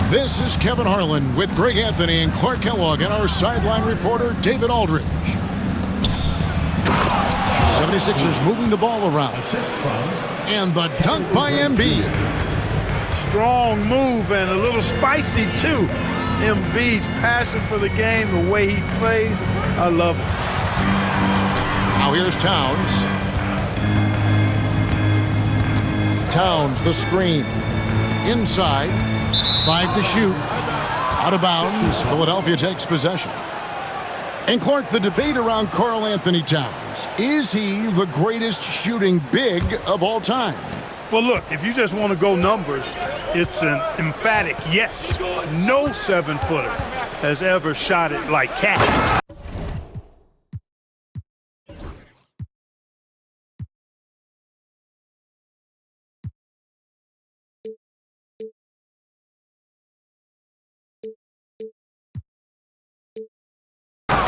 This is Kevin Harlan with Greg Anthony and Clark Kellogg and our sideline reporter, David Aldridge. 76ers moving the ball around. And the dunk by Embiid. Strong move and a little spicy, too. Embiid's passion for the game, the way he plays, I love it. Now here's Towns. Towns, the screen. Inside. 5 to shoot. Out of bounds. Philadelphia takes possession. And Clark, the debate around Karl Anthony Towns. Is he the greatest shooting big of all time? Well, look, if you just want to go numbers, it's an emphatic yes. No 7-footer has ever shot it like Cat.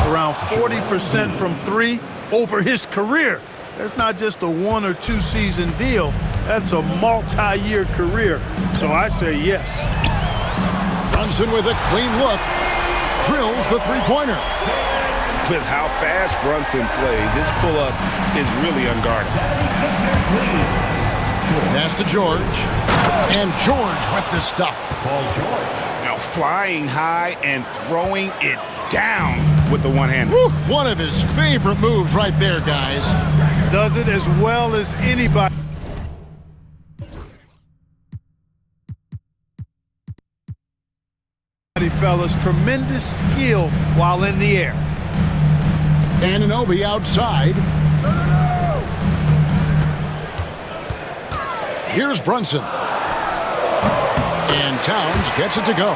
Around 40% from 3 over his career. That's not just a 1 or 2 season deal. That's a multi-year career. So I say yes. Brunson with a clean look. Drills the three-pointer. With how fast Brunson plays, his pull-up is really unguarded. Pass to George. And George with the stuff. Now flying high and throwing it down with the one hand. One of his favorite moves right there, guys. Does it as well as anybody. Fellas, tremendous skill while in the air. Anunoby outside. Here's Brunson. And Towns gets it to go.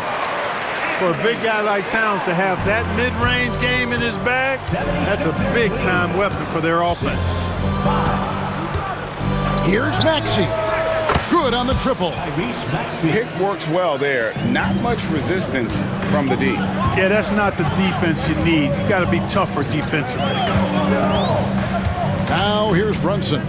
For a big guy like Towns to have that mid-range game in his bag, that's a big-time weapon for their offense. Here's Maxey. Good on the triple. Pick works well there. Not much resistance from the D. Yeah, that's not the defense you need. You got to be tougher defensively. Now here's Brunson.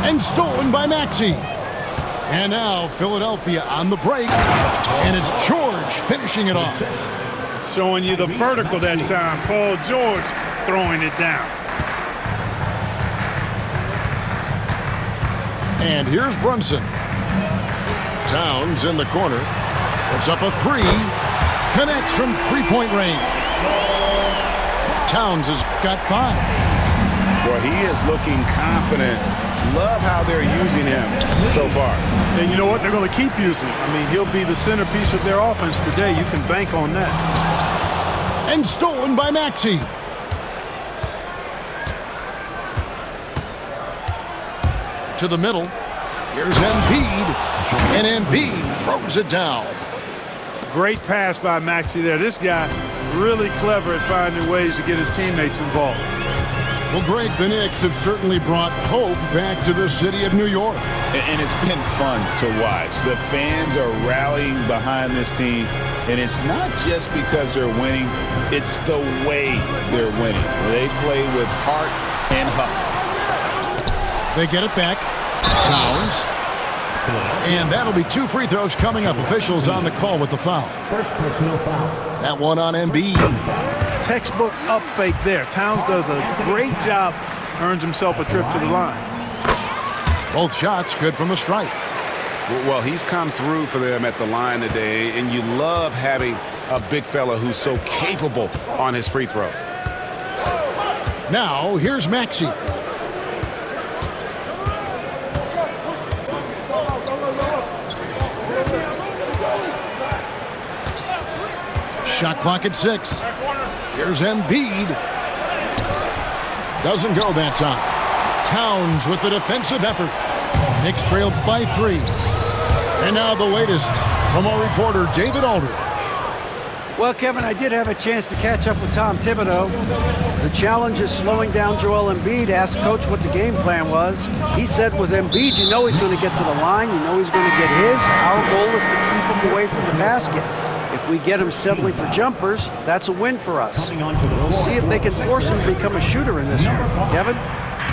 And stolen by Maxey. And now Philadelphia on the break. And it's George finishing it off. Showing you the vertical that time. Paul George throwing it down. And here's Brunson. Towns in the corner. Puts up a 3. Connects from three-point range. Towns has got 5. Well, he is looking confident. Love how they're using him so far. And you know what? They're going to keep using him. I mean, he'll be the centerpiece of their offense today. You can bank on that. And stolen by Maxey. To the middle. Here's Embiid. And Embiid throws it down. Great pass by Maxey there. This guy really clever at finding ways to get his teammates involved. Well, Greg, the Knicks have certainly brought hope back to the city of New York. And it's been fun to watch. The fans are rallying behind this team. And it's not just because they're winning. It's the way they're winning. They play with heart and hustle. They get it back. Towns. And that'll be 2 free throws coming up. Officials on the call with the foul. First personal foul. That one on Embiid. Textbook up fake there. Towns does a great job. Earns himself a trip to the line. Both shots good from the stripe. Well, he's come through for them at the line today, and you love having a big fella who's so capable on his free throws. Now, here's Maxey. Shot clock at 6. Here's Embiid. Doesn't go that time. Towns with the defensive effort. Knicks trailed by 3. And now the latest from our reporter, David Aldridge. Well, Kevin, I did have a chance to catch up with Tom Thibodeau. The challenge is slowing down Joel Embiid. Asked Coach what the game plan was. He said with Embiid, you know he's going to get to the line. You know he's going to get his. Our goal is to keep him away from the basket. If we get him settling for jumpers, that's a win for us. We'll see if they can force him to become a shooter in this one. Kevin?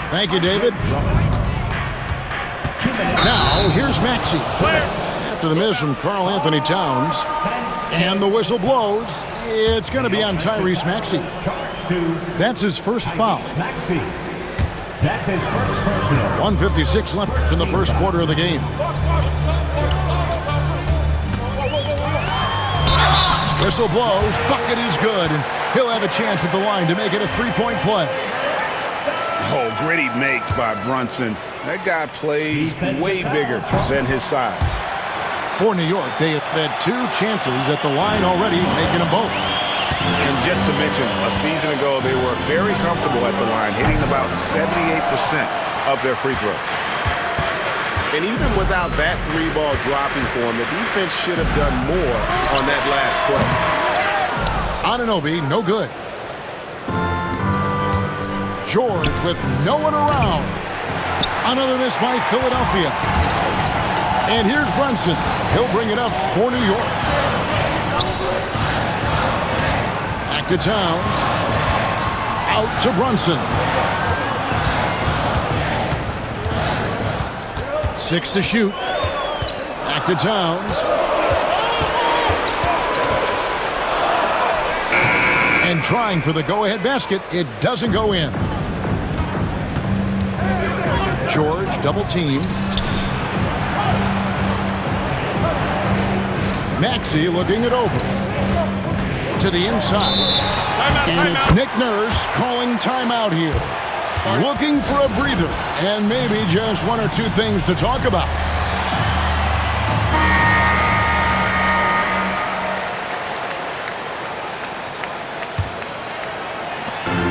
Thank you, David. Now, here's Maxey. After the miss from Karl Anthony Towns. And the whistle blows. It's going to be on Tyrese Maxey. That's his first foul. That's his first personal. 1:56 left in the first quarter of the game. Whistle blows. Bucket is good. And he'll have a chance at the line to make it a three-point play. Oh, gritty make by Brunson. That guy plays way bigger than his size. For New York, they have had 2 chances at the line already, making them both. And just to mention, a season ago, they were very comfortable at the line, hitting about 78% of their free throws. And even without that 3-ball dropping for him, the defense should have done more on that last play. Anunoby, no good. George with no one around. Another miss by Philadelphia. And here's Brunson. He'll bring it up for New York. Back to Towns. Out to Brunson. 6 to shoot. Back to Towns. And trying for the go-ahead basket. It doesn't go in. George double-teamed. Maxey looking it over. To the inside. And it's Nick Nurse calling timeout here. Looking for a breather. And maybe just 1 or 2 things to talk about.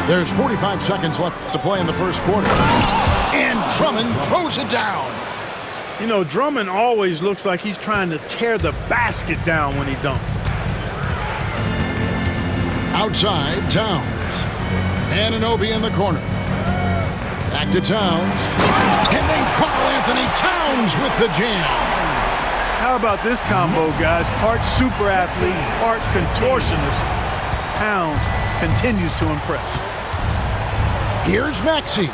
There's 45 seconds left to play in the first quarter. And Drummond throws it down. You know, Drummond always looks like he's trying to tear the basket down when he dunks. Outside, Towns. Anunoby in the corner. Back to Towns. And then Karl Anthony Towns with the jam. How about this combo, guys? Part super athlete, part contortionist. Towns continues to impress. Here's Maxey.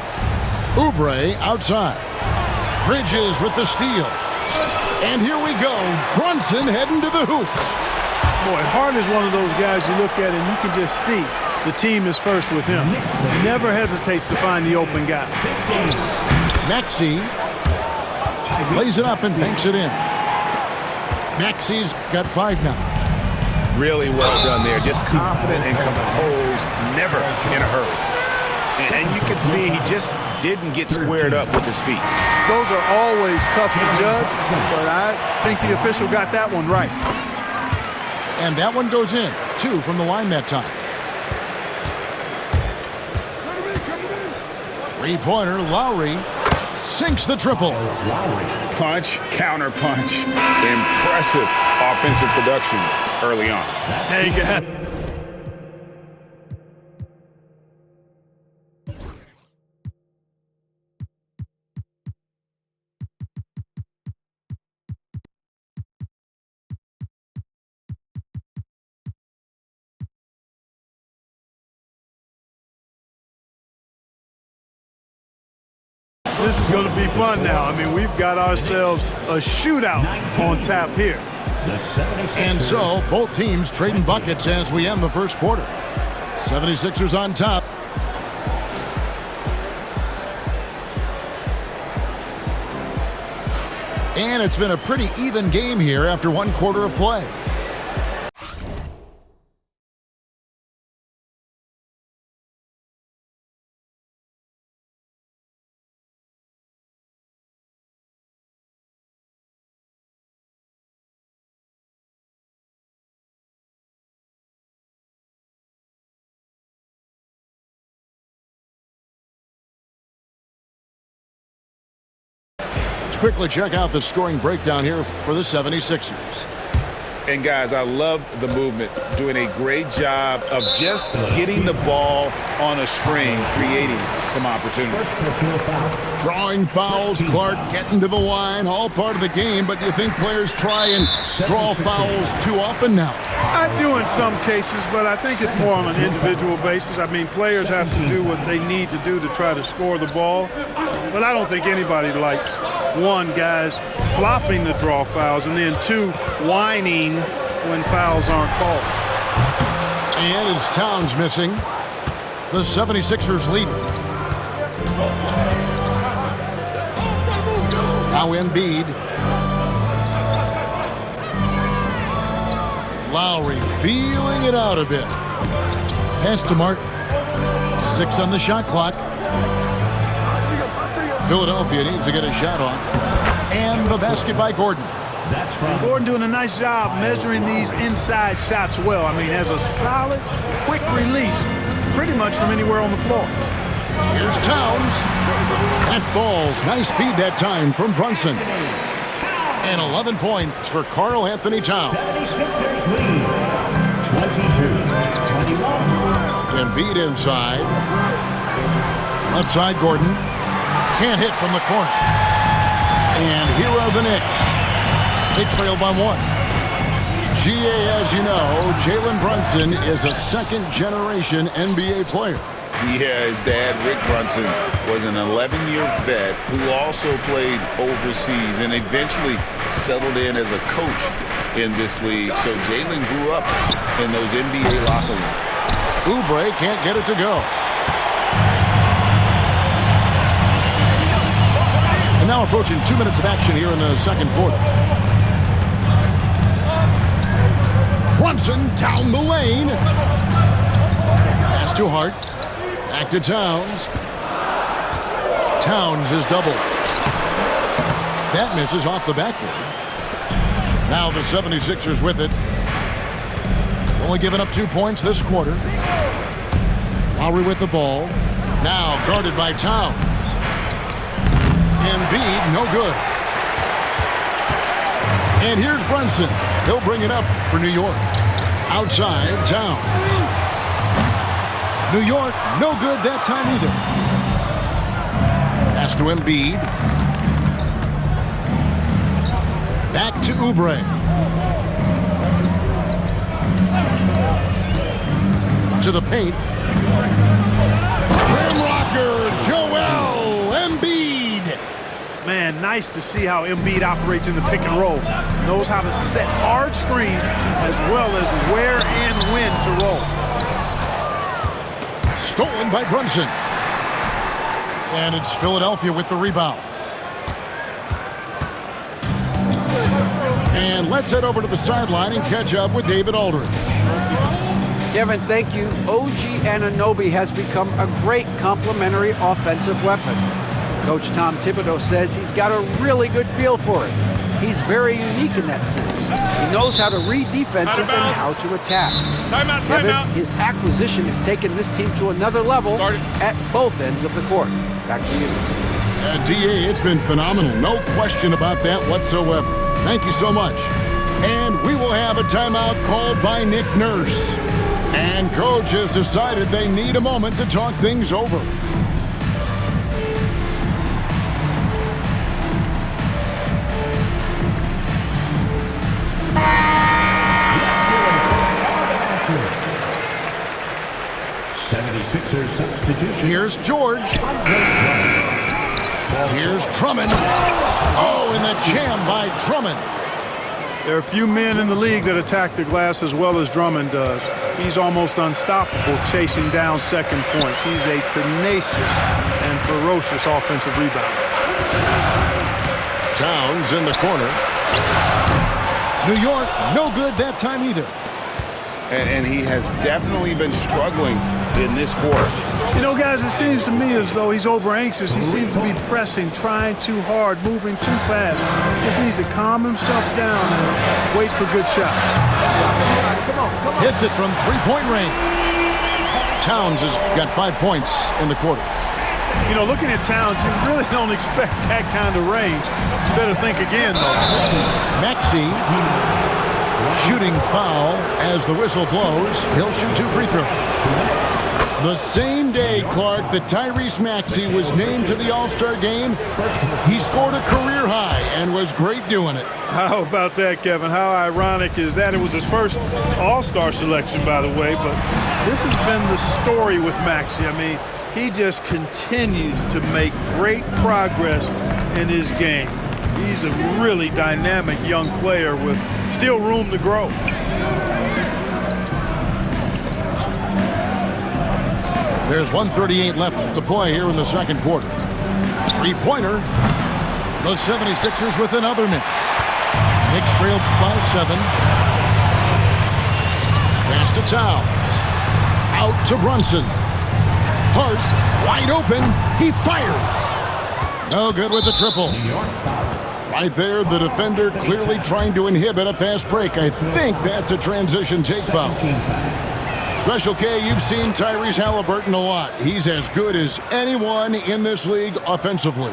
Oubre outside. Bridges with the steal. And here we go. Brunson heading to the hoop. Boy, Hart is one of those guys you look at and you can just see the team is first with him. He never hesitates to find the open guy. Maxey lays it up and banks it in. Maxey's got 5 now. Really well done there. Just confident and composed, never in a hurry. And you can see he just didn't get squared up with his feet. Those are always tough to judge, but I think the official got that one right. And that one goes in. 2 from the line that time. 3-pointer, Lowry sinks the triple. Punch, counter punch. Impressive offensive production early on. Hey, guys. This is going to be fun now. I mean, we've got ourselves a shootout on tap here. And so, both teams trading buckets as we end the first quarter. 76ers on top. And it's been a pretty even game here after 1 quarter of play. Quickly check out the scoring breakdown here for the 76ers. And guys, I love the movement, doing a great job of just getting the ball on a string, creating some opportunity. Drawing fouls, Clark getting to the line, all part of the game, but do you think players try and draw fouls too often now? I do in some cases, but I think it's more on an individual basis. I mean, players have to do what they need to do to try to score the ball, but I don't think anybody likes, one, guys flopping the draw fouls, and then two, whining when fouls aren't called. And it's Towns missing. The 76ers lead. Now Embiid. Lowry feeling it out a bit. Pass to Martin. 6 on the shot clock. Philadelphia needs to get a shot off. And the basket by Gordon. Gordon doing a nice job measuring these inside shots well. I mean, has a solid, quick release, pretty much from anywhere on the floor. Here's Towns. That falls. Nice feed that time from Brunson. And 11 points for Karl Anthony Towns. 76ers lead, 22-21. Embiid inside. Left side, Gordon. Can't hit from the corner. And here are the Knicks. They trail by 1. GA, as you know, Jalen Brunson is a second-generation NBA player. Yeah, his dad, Rick Brunson, was an 11-year vet who also played overseas and eventually settled in as a coach in this league. So Jalen grew up in those NBA locker rooms. Oubre can't get it to go. And now approaching 2 minutes of action here in the second quarter. Brunson down the lane. Pass to Hart. Back to Towns. Towns is doubled. That misses off the backboard. Now the 76ers with it. Only giving up 2 points this quarter. Lowry with the ball. Now guarded by Towns. Embiid, no good. And here's Brunson. He'll bring it up for New York. Outside, Towns. New York, no good that time either. Pass to Embiid. Back to Oubre. To the paint. Rim rocker, Joel Embiid. Man, nice to see how Embiid operates in the pick and roll. Knows how to set hard screens as well as where and when to roll. Stolen by Brunson. And it's Philadelphia with the rebound. And let's head over to the sideline and catch up with David Aldridge. Kevin, thank you. OG Anunoby has become a great complementary offensive weapon. Coach Tom Thibodeau says he's got a really good feel for it. He's very unique in that sense. He knows how to read defenses and how to attack. Kevin, his acquisition has taken this team to another level at both ends of the court. Back to you. DA, it's been phenomenal. No question about that whatsoever. Thank you so much. And we will have a timeout called by Nick Nurse. And Coach has decided they need a moment to talk things over. Here's George. Here's Drummond. Oh, and the jam by Drummond. There are a few men in the league that attack the glass as well as Drummond does. He's almost unstoppable chasing down second points. He's a tenacious and ferocious offensive rebounder. Towns in the corner. New York, no good that time either. And he has definitely been struggling in this quarter. You know, guys, it seems to me as though he's over-anxious. He seems to be pressing, trying too hard, moving too fast. Just needs to calm himself down and wait for good shots. Hits it from three-point range. Towns has got 5 points in the quarter. You know, looking at Towns, you really don't expect that kind of range. You better think again, though. Maxey, shooting foul as the whistle blows. He'll shoot 2 free throws. The same day, Clark, that Tyrese Maxey was named to the All-Star game, he scored a career high and was great doing it. How about that, Kevin? How ironic is that? It was his first All-Star selection, by the way, but this has been the story with Maxey. I mean, he just continues to make great progress in his game. He's a really dynamic young player with still room to grow. There's 1:38 left to play here in the second quarter. Three-pointer. The 76ers with another miss. Knicks trail by 7. Pass to Towns. Out to Brunson. Hart wide open. He fires. No good with the triple. Right there, the defender clearly trying to inhibit a fast break. I think that's a transition take foul. Special K, you've seen Tyrese Halliburton a lot. He's as good as anyone in this league offensively.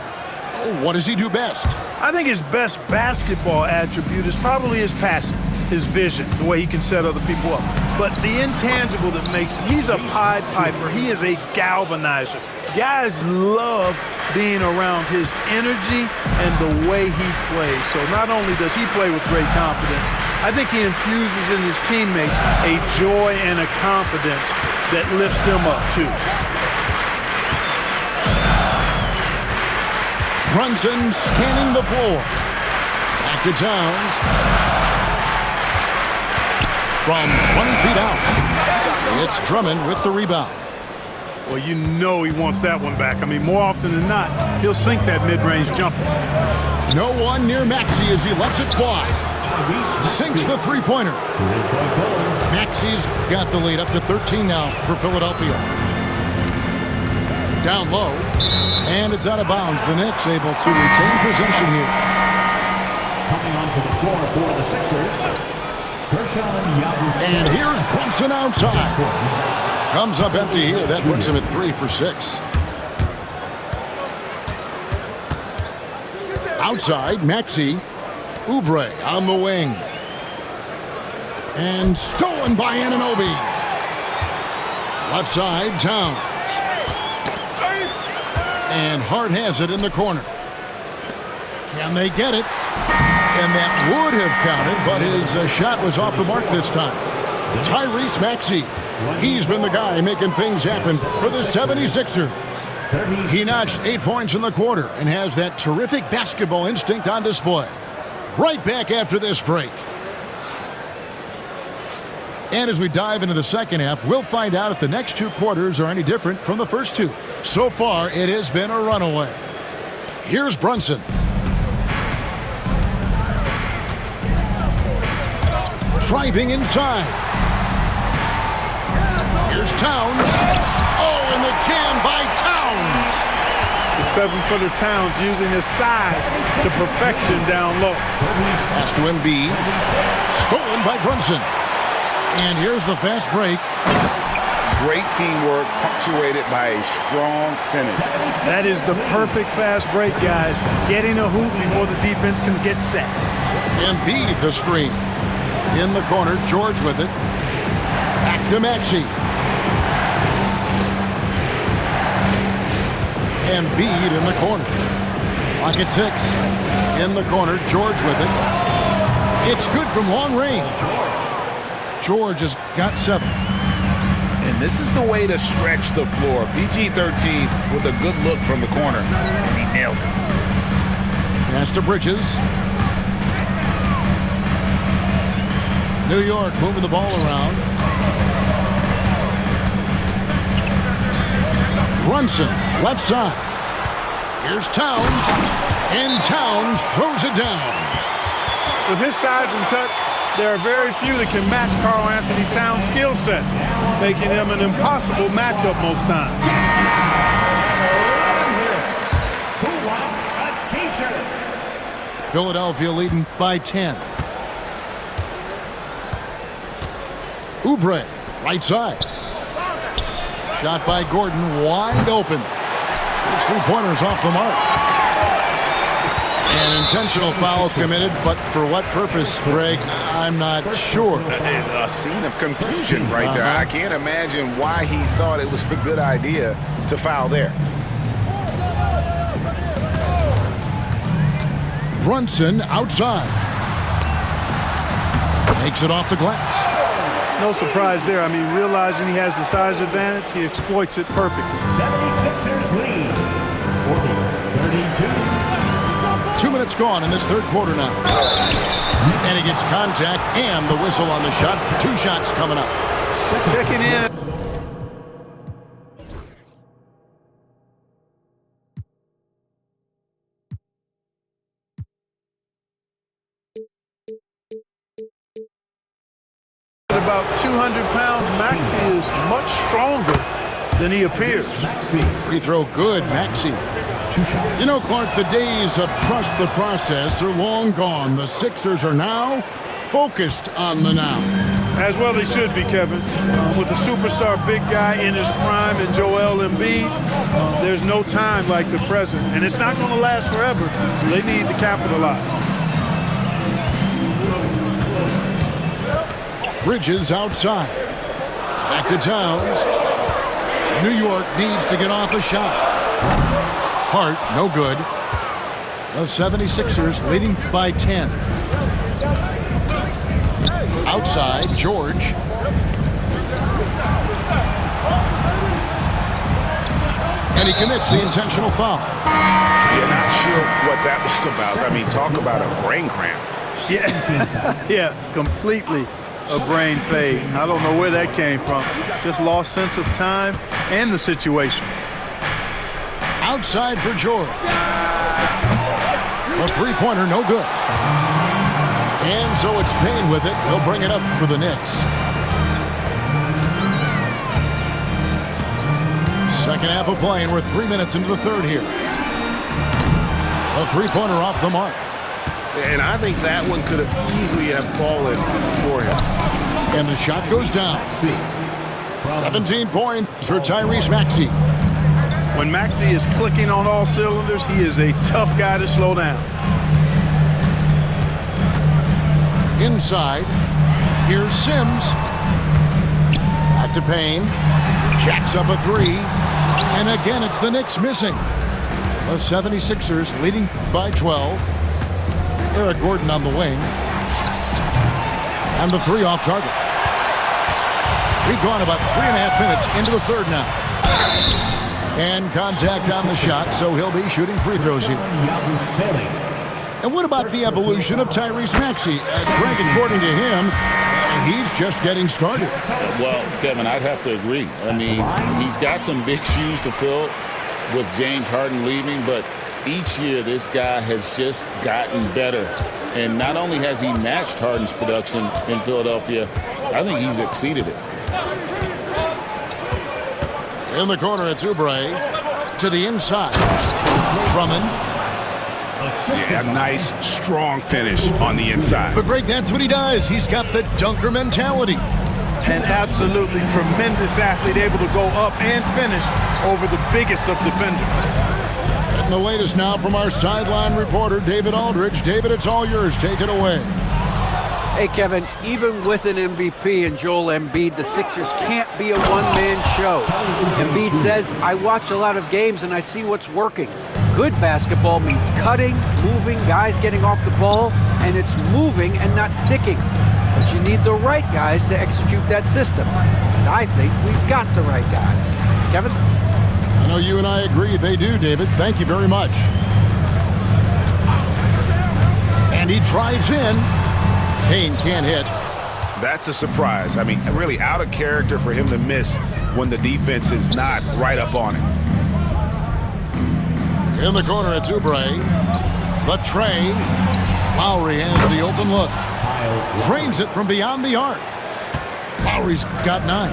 What does he do best? I think his best basketball attribute is probably his passing, his vision, the way he can set other people up. But the intangible that makes him, he's a Pied Piper. He is a galvanizer. Guys love being around his energy and the way he plays. So not only does he play with great confidence, I think he infuses in his teammates a joy and a confidence that lifts them up too. Brunson scanning the floor. Back to Towns. From 20 feet out. It's Drummond with the rebound. Well, you know he wants that one back. I mean, more often than not, he'll sink that mid-range jumper. No one near Maxey as he lets it fly. Sinks the three-pointer. Maxey's got the lead up to 13 now for Philadelphia. Down low, and it's out of bounds. The Knicks able to retain possession here. Coming onto the floor for the Sixers, and here's Brunson outside. Comes up empty here. That puts him at 3 for 6. Outside, Maxey. Oubre on the wing. And stolen by Anunoby. Left side, Towns. And Hart has it in the corner. Can they get it? And that would have counted, but his shot was off the mark this time. Tyrese Maxey. He's been the guy making things happen for the 76ers. He notched 8 points in the quarter and has that terrific basketball instinct on display. Right back after this break. And as we dive into the second half, we'll find out if the next 2 quarters are any different from the first 2. So far, it has been a runaway. Here's Brunson. Driving inside. Here's Towns. Oh, and the jam by Towns. The 7-footer Towns using his size to perfection down low. Pass to Embiid. Stolen by Brunson. And here's the fast break. Great teamwork, punctuated by a strong finish. That is the perfect fast break, guys. Getting a hoop before the defense can get set. Embiid the screen. In the corner, George with it. Back to Maxey. Embiid in the corner. Lock at 6. In the corner, George with it. It's good from long range. George has got 7. And this is the way to stretch the floor. PG-13 with a good look from the corner, and he nails it. Pass to Bridges. New York moving the ball around. Brunson, left side. Here's Towns, and Towns throws it down. With his size and touch, there are very few that can match Karl Anthony Towns' skill set, making him an impossible matchup most times. who wants a T-shirt? Philadelphia leading by 10. Oubre, right side. Shot by Gordon, wide open. His three-pointer's off the mark. An intentional foul committed, but for what purpose, Greg, I'm not sure. A scene of confusion right there. I can't imagine why he thought it was a good idea to foul there. Brunson outside. Makes it off the glass. No surprise there. I mean, realizing he has the size advantage, he exploits it perfectly. 76ers lead, 40-32. 2 minutes gone in this third quarter now. And he gets contact and the whistle on the shot. 2 shots coming up. Checking in. About 200 pounds, Maxey is much stronger than he appears. Free throw good, Maxey. You know, Clark, the days of trust the process are long gone. The Sixers are now focused on the now. As well they should be, Kevin. With a superstar big guy in his prime and Joel Embiid, there's no time like the present. And it's not going to last forever, so they need to capitalize. Bridges outside. Back to Towns. New York needs to get off a shot. Hart, no good. The 76ers leading by 10. Outside, George. And he commits the intentional foul. You're not sure what that was about. I mean, talk about a brain cramp. Yeah, yeah, completely a brain fade. I don't know where that came from. Just lost sense of time and the situation. Outside for George. A three-pointer, no good. And so it's Payne with it. He'll bring it up for the Knicks. Second half of play, and we're 3 minutes into the third here. A three-pointer off the mark. And I think that one could have easily have fallen for him. And the shot goes down. 17 points for Tyrese Maxey. When Maxey is clicking on all cylinders, he is a tough guy to slow down. Inside, here's Sims. Back to Payne. Jacks up a three. And again, it's the Knicks missing. The 76ers leading by 12. Eric Gordon on the wing. And the three off target. We've gone about 3.5 minutes into the third now. And contact on the shot, so he'll be shooting free throws here. And what about the evolution of Tyrese Maxey? Greg, according to him, he's just getting started. Well, Kevin, I'd have to agree. I mean, he's got some big shoes to fill with James Harden leaving, but each year this guy has just gotten better. And not only has he matched Harden's production in Philadelphia, I think he's exceeded it. In the corner, it's Oubre to the inside. Drummond. Yeah, a nice, strong finish on the inside. But Greg, that's what he does. He's got the dunker mentality. An absolutely tremendous athlete, able to go up and finish over the biggest of defenders. And the latest now from our sideline reporter, David Aldridge. David, it's all yours. Take it away. Hey, Kevin, even with an MVP and Joel Embiid, the Sixers can't be a one-man show. Embiid says, I watch a lot of games and I see what's working. Good basketball means cutting, moving, guys getting off the ball, and it's moving and not sticking. But you need the right guys to execute that system. And I think we've got the right guys. Kevin? I know you and I agree. They do, David. Thank you very much. And he drives in. Payne can't hit. That's a surprise. I mean, really out of character for him to miss when the defense is not right up on him. In the corner, it's Oubre. The tray. Lowry has the open look. Drains it from beyond the arc. Lowry's got 9.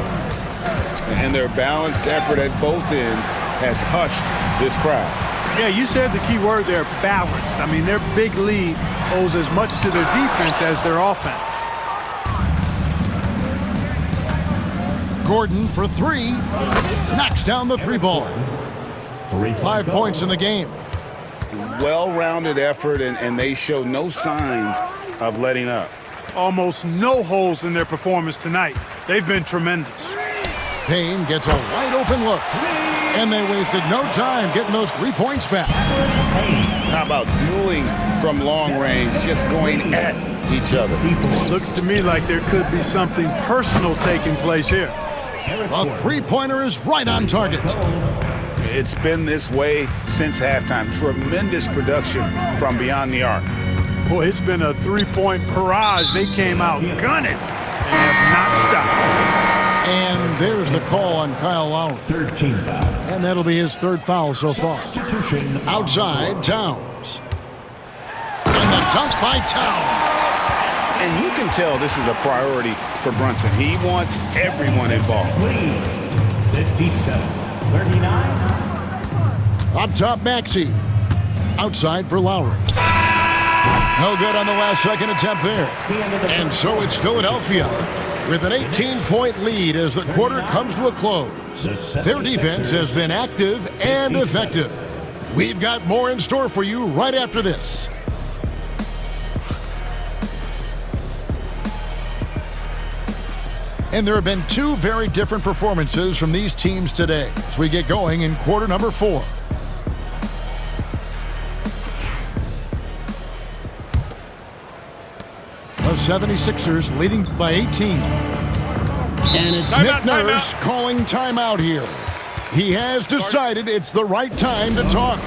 And their balanced effort at both ends has hushed this crowd. Yeah, you said the key word there, balanced. I mean, their big lead owes as much to their defense as their offense. Gordon for 3. Knocks down the 3 ball. 5 points in the game. well-rounded effort, and they show no signs of letting up. Almost no holes in their performance tonight. They've been tremendous. Payne gets a wide-open look, and they wasted no time getting those 3 points back. How about dueling from long range, just going at each other? Looks to me like there could be something personal taking place here. A three-pointer is right on target. It's been this way since halftime. Tremendous production from beyond the arc. Boy, it's been a three-point barrage. They came out gunning and have not stopped. And there's the call on Kyle Lowry. 13 foul. And that'll be his third foul so far. Substitution Outside, Towns. And the dunk by Towns. And you can tell this is a priority for Brunson. He wants everyone involved. 57-39. Up top, Maxey. Outside for Lowry. No good on the last second attempt there. And so it's Philadelphia with an 18-point lead as the quarter comes to a close. Their defense has been active and effective. We've got more in store for you right after this. And there have been two very different performances from these teams today as we get going in quarter number 4. The 76ers leading by 18. And it's Nick Nurse calling timeout here. He has decided it's the right time to talk.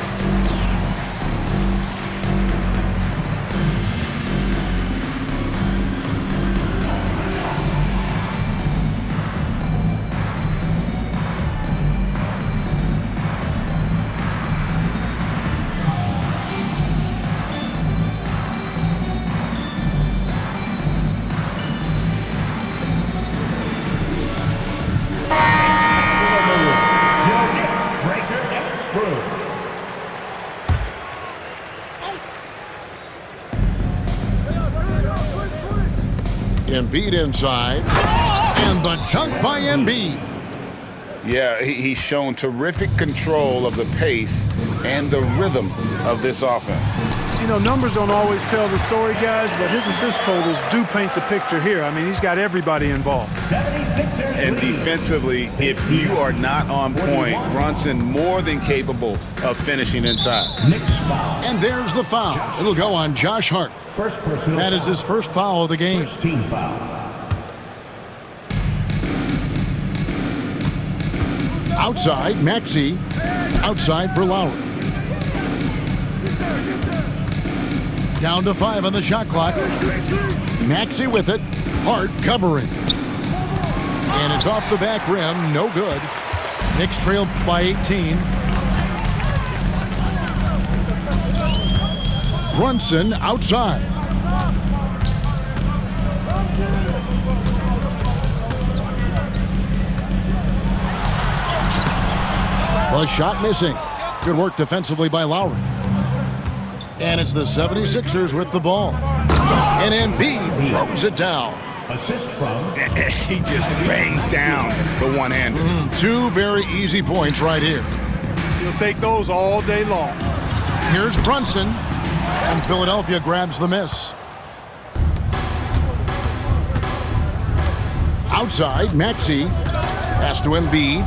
Embiid inside, and the jump by Embiid. Yeah, he's shown terrific control of the pace and the rhythm of this offense. You know, numbers don't always tell the story, guys, but his assist totals do paint the picture here. I mean, he's got everybody involved. And defensively, if you are not on point, Brunson more than capable of finishing inside. And there's the foul. It'll go on Josh Hart. That is his first foul of the game. Team foul. Outside, Maxey. Outside for Lowry. Down to 5 on the shot clock. Maxey with it. Hart covering. And it's off the back rim. No good. Knicks trail by 18. Brunson outside. The shot missing. Good work defensively by Lowry. And it's the 76ers with the ball. And Embiid throws it down. Assist from. He just bangs down the one-hander. Two very easy points right here. He'll take those all day long. Here's Brunson. And Philadelphia grabs the miss. Outside, Maxey. Pass to Embiid.